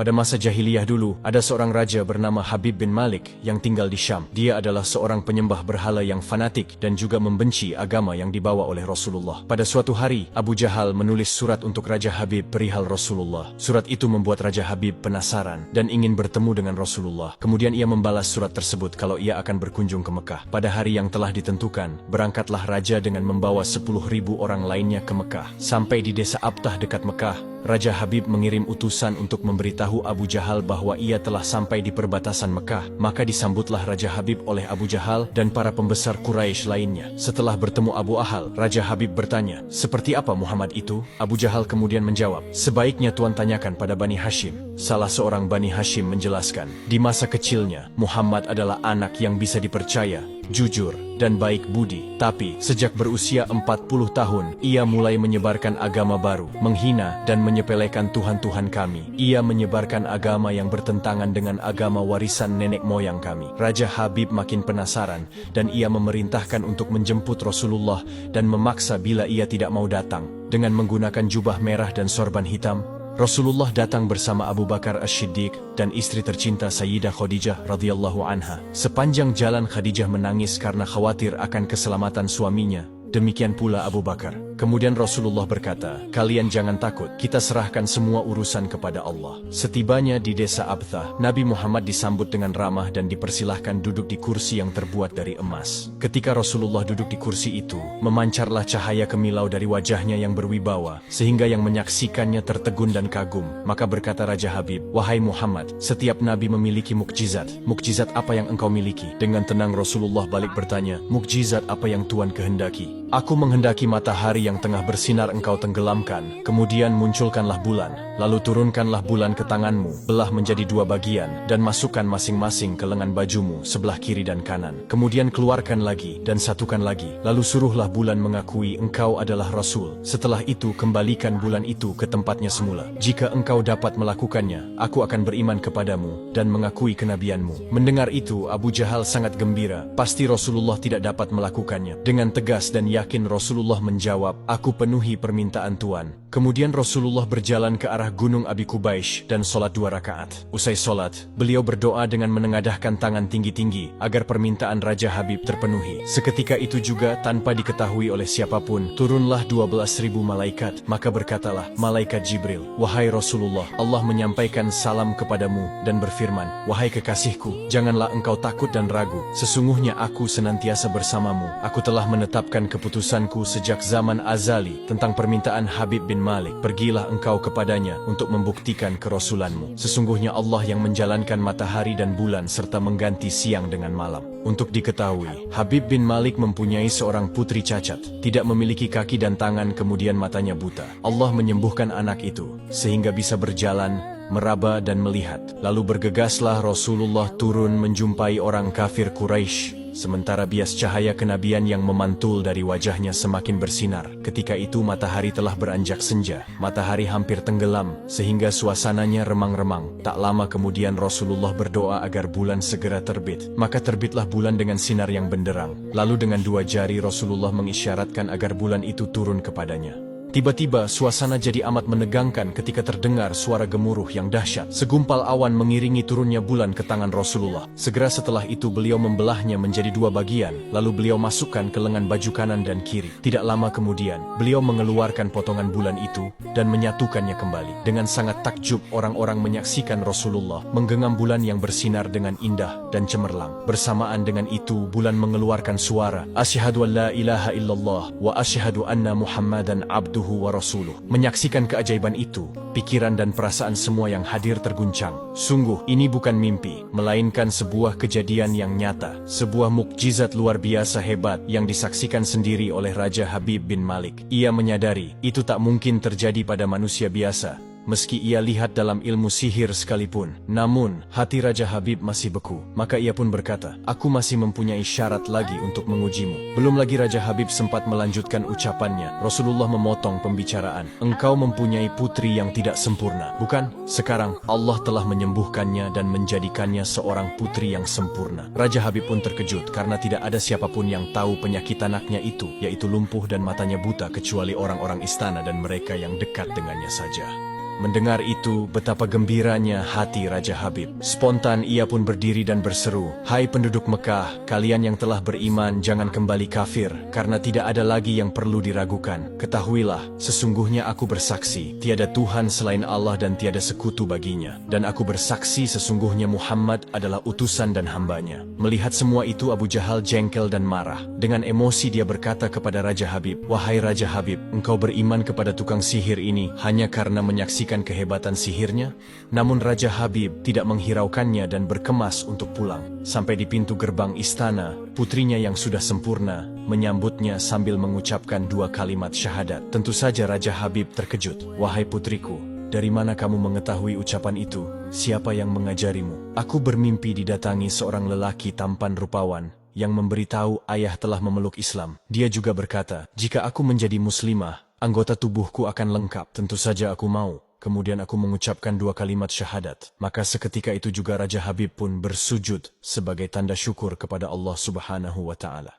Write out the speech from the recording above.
Pada masa jahiliyah dulu, ada seorang raja bernama Habib bin Malik yang tinggal di Syam. Dia adalah seorang penyembah berhala yang fanatik dan juga membenci agama yang dibawa oleh Rasulullah. Pada suatu hari, Abu Jahal menulis surat untuk Raja Habib perihal Rasulullah. Surat itu membuat Raja Habib penasaran dan ingin bertemu dengan Rasulullah. Kemudian ia membalas surat tersebut kalau ia akan berkunjung ke Mekah. Pada hari yang telah ditentukan, berangkatlah raja dengan membawa 10.000 orang lainnya ke Mekah. Sampai di desa Abtah dekat Mekah, Raja Habib mengirim utusan untuk memberitahu Abu Jahal bahwa ia telah sampai di perbatasan Mekah. Maka disambutlah Raja Habib oleh Abu Jahal dan para pembesar Quraisy lainnya. Setelah bertemu Abu Ahal, Raja Habib bertanya, "Seperti apa Muhammad itu?" Abu Jahal kemudian menjawab, "Sebaiknya Tuan tanyakan pada Bani Hashim." Salah seorang Bani Hashim menjelaskan, di masa kecilnya, Muhammad adalah anak yang bisa dipercaya, jujur, dan baik budi. Tapi, sejak berusia 40 tahun, ia mulai menyebarkan agama baru, menghina dan menyepelekan Tuhan-Tuhan kami. Ia menyebarkan agama yang bertentangan dengan agama warisan nenek moyang kami. Raja Habib makin penasaran, dan ia memerintahkan untuk menjemput Rasulullah dan memaksa bila ia tidak mau datang. Dengan menggunakan jubah merah dan sorban hitam, Rasulullah datang bersama Abu Bakar As-Siddiq dan istri tercinta Sayyidah Khadijah radhiyallahu anha. Sepanjang jalan Khadijah menangis karena khawatir akan keselamatan suaminya. Demikian pula Abu Bakar. Kemudian Rasulullah berkata, "Kalian jangan takut, kita serahkan semua urusan kepada Allah." Setibanya di desa Abtah, Nabi Muhammad disambut dengan ramah dan dipersilahkan duduk di kursi yang terbuat dari emas. Ketika Rasulullah duduk di kursi itu, memancarlah cahaya kemilau dari wajahnya yang berwibawa, sehingga yang menyaksikannya tertegun dan kagum. Maka berkata Raja Habib, "Wahai Muhammad, setiap Nabi memiliki mukjizat. Mukjizat apa yang engkau miliki?" Dengan tenang Rasulullah balik bertanya, "Mukjizat apa yang Tuan kehendaki?" "Aku menghendaki matahari yang tengah bersinar engkau tenggelamkan, kemudian munculkanlah bulan, lalu turunkanlah bulan ke tanganmu, belah menjadi 2 bagian, dan masukkan masing-masing ke lengan bajumu sebelah kiri dan kanan. Kemudian keluarkan lagi, dan satukan lagi, lalu suruhlah bulan mengakui engkau adalah Rasul. Setelah itu kembalikan bulan itu ke tempatnya semula. Jika engkau dapat melakukannya, aku akan beriman kepadamu, dan mengakui kenabianmu." Mendengar itu, Abu Jahal sangat gembira, pasti Rasulullah tidak dapat melakukannya. Dengan tegas dan yakin Rasulullah menjawab, "Aku penuhi permintaan Tuan." Kemudian Rasulullah berjalan ke arah Gunung Abi Qubaish dan sholat 2 rakaat. Usai sholat, beliau berdoa dengan menengadahkan tangan tinggi-tinggi agar permintaan Raja Habib terpenuhi. Seketika itu juga, tanpa diketahui oleh siapapun, turunlah 12.000 malaikat. Maka berkatalah malaikat Jibril, "Wahai Rasulullah, Allah menyampaikan salam kepadamu dan berfirman, 'Wahai kekasihku, janganlah engkau takut dan ragu. Sesungguhnya aku senantiasa bersamamu. Aku telah menetapkan keputusanku sejak zaman azali tentang permintaan Habib bin Malik. Pergilah engkau kepadanya untuk membuktikan kerasulanmu. Sesungguhnya Allah yang menjalankan matahari dan bulan serta mengganti siang dengan malam." Untuk diketahui, Habib bin Malik mempunyai seorang putri cacat, tidak memiliki kaki dan tangan, kemudian matanya buta. Allah menyembuhkan anak itu sehingga bisa berjalan, meraba dan melihat. Lalu bergegaslah Rasulullah turun menjumpai orang kafir Quraisy. Sementara bias cahaya kenabian yang memantul dari wajahnya semakin bersinar. Ketika itu matahari telah beranjak senja. Matahari hampir tenggelam, sehingga suasananya remang-remang. Tak lama kemudian Rasulullah berdoa agar bulan segera terbit. Maka terbitlah bulan dengan sinar yang benderang. Lalu dengan 2 jari Rasulullah mengisyaratkan agar bulan itu turun kepadanya. Tiba-tiba suasana jadi amat menegangkan ketika terdengar suara gemuruh yang dahsyat. Segumpal awan mengiringi turunnya bulan ke tangan Rasulullah. Segera setelah itu beliau membelahnya menjadi 2 bagian, lalu beliau masukkan ke lengan baju kanan dan kiri. Tidak lama kemudian, beliau mengeluarkan potongan bulan itu dan menyatukannya kembali. Dengan sangat takjub orang-orang menyaksikan Rasulullah menggenggam bulan yang bersinar dengan indah dan cemerlang. Bersamaan dengan itu bulan mengeluarkan suara, "Asyhadu an la ilaha illallah wa asyhadu anna Muhammadan abduhu wa rasuluh." Menyaksikan keajaiban itu, pikiran dan perasaan semua yang hadir terguncang. Sungguh, ini bukan mimpi, melainkan sebuah kejadian yang nyata, sebuah mukjizat luar biasa hebat yang disaksikan sendiri oleh Raja Habib bin Malik. Ia menyadari, itu tak mungkin terjadi pada manusia biasa. Meski ia lihat dalam ilmu sihir sekalipun, namun hati Raja Habib masih beku. Maka ia pun berkata, "Aku masih mempunyai syarat lagi untuk mengujimu." Belum lagi Raja Habib sempat melanjutkan ucapannya, Rasulullah memotong pembicaraan. "Engkau mempunyai putri yang tidak sempurna, bukan? Sekarang Allah telah menyembuhkannya dan menjadikannya seorang putri yang sempurna." Raja Habib pun terkejut karena tidak ada siapapun yang tahu penyakit anaknya itu, yaitu lumpuh dan matanya buta kecuali orang-orang istana dan mereka yang dekat dengannya saja. Mendengar itu, betapa gembiranya hati Raja Habib. Spontan ia pun berdiri dan berseru, "Hai penduduk Mekah, kalian yang telah beriman jangan kembali kafir, karena tidak ada lagi yang perlu diragukan. Ketahuilah, sesungguhnya aku bersaksi, tiada Tuhan selain Allah dan tiada sekutu baginya. Dan aku bersaksi sesungguhnya Muhammad adalah utusan dan hambanya." Melihat semua itu, Abu Jahal jengkel dan marah. Dengan emosi dia berkata kepada Raja Habib, "Wahai Raja Habib, engkau beriman kepada tukang sihir ini hanya karena menyaksikan kehebatan sihirnya?" Namun Raja Habib tidak menghiraukannya dan berkemas untuk pulang. Sampai di pintu gerbang istana, putrinya yang sudah sempurna menyambutnya sambil mengucapkan 2 kalimat syahadat. Tentu saja Raja Habib terkejut. "Wahai putriku, dari mana kamu mengetahui ucapan itu? Siapa yang mengajarimu?" "Aku bermimpi didatangi seorang lelaki tampan rupawan yang memberitahu ayah telah memeluk Islam. Dia juga berkata, jika aku menjadi muslimah, anggota tubuhku akan lengkap. Tentu saja aku mau. Kemudian aku mengucapkan 2 kalimat syahadat." Maka seketika itu juga Raja Habib pun bersujud sebagai tanda syukur kepada Allah Subhanahu wa Ta'ala.